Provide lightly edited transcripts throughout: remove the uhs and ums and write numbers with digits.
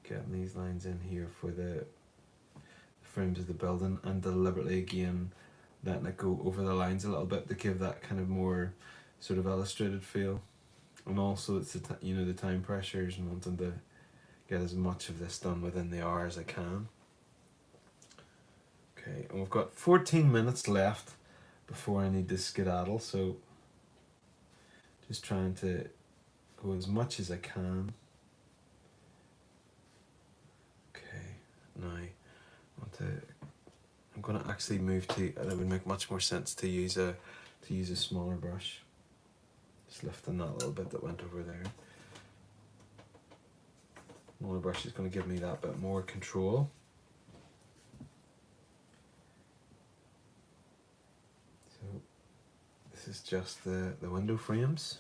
getting these lines in here for the frames of the building, and deliberately again letting it go over the lines a little bit to give that kind of more sort of illustrated feel. And also it's the you know, the time pressures and wanting to get as much of this done within the hour as I can. Okay, and we've got 14 minutes left before I need to skedaddle, so just trying to go as much as I can. Okay, now I'm going to actually move to, it would make much more sense to use a smaller brush. Just lifting that little bit that went over there. Smaller brush is going to give me that bit more control. So this is just the window frames.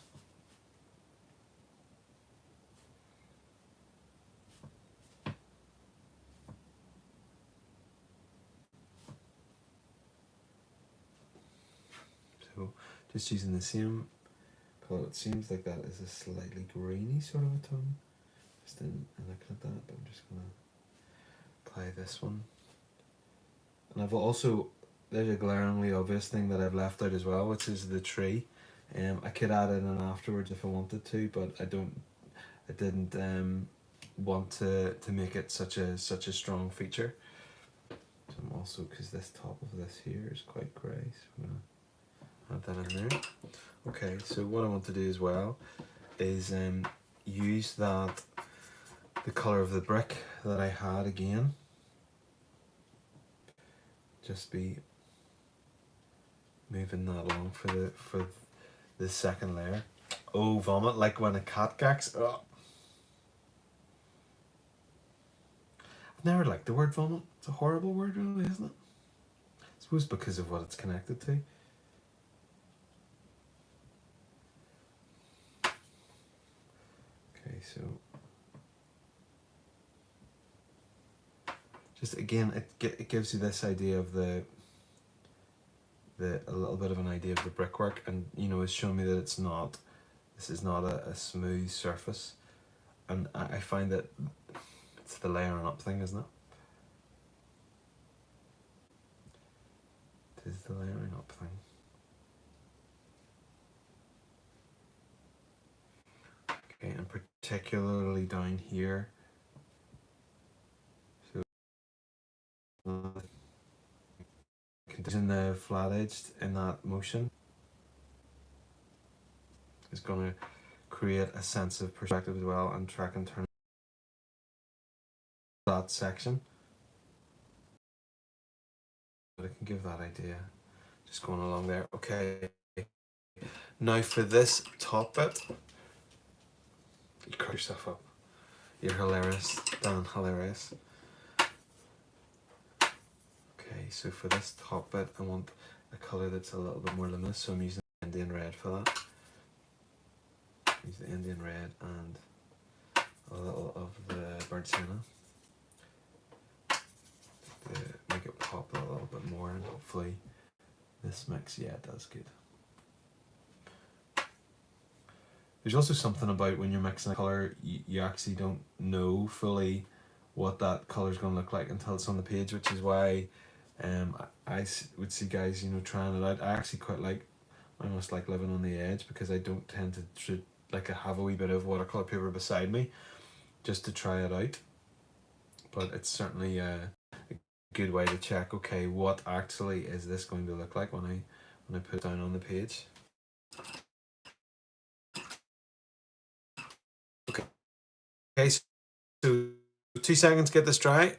So just using the same palette, it seems like that is a slightly grainy sort of a tone. Just in looking at that, but I'm just going to apply this one. And I've also, there's a glaringly obvious thing that I've left out as well, which is the tree. I could add it in afterwards if I wanted to, but I didn't want to make it such a strong feature. So I'm also, because this top of this here is quite grey, so I'm gonna add that in there. Okay, so what I want to do as well is use the colour of the brick that I had again. Just be moving that along for the second layer. Oh, vomit, like when a cat gags. Oh. I've never liked the word vomit. It's a horrible word, really, isn't it? I suppose because of what it's connected to. Okay, so just again, it gives you this idea of a little bit of an idea of the brickwork, and you know, it's showing me that this is not a smooth surface, and I find that it's the layering up thing, isn't it? It is the layering up thing. Okay, and particularly down here. So in the flat edged in that motion is going to create a sense of perspective as well, and track and turn that section. But I can give that idea just going along there. Okay, now for this top bit, you crack yourself up. You're hilarious, Dan, hilarious. Okay, so for this top bit, I want a colour that's a little bit more luminous, so I'm using Indian red for that. Use the Indian red and a little of the burnt sienna to make it pop a little bit more, and hopefully this mix, yeah, it does good. There's also something about when you're mixing a colour, you actually don't know fully what that colour is going to look like until it's on the page, which is why I would see guys, you know, trying it out. I actually quite like, I almost like living on the edge, because I don't tend to like I have a wee bit of watercolour paper beside me just to try it out. But it's certainly a good way to check, okay, what actually is this going to look like when I put it down on the page. Okay, so 2 seconds, get this dry.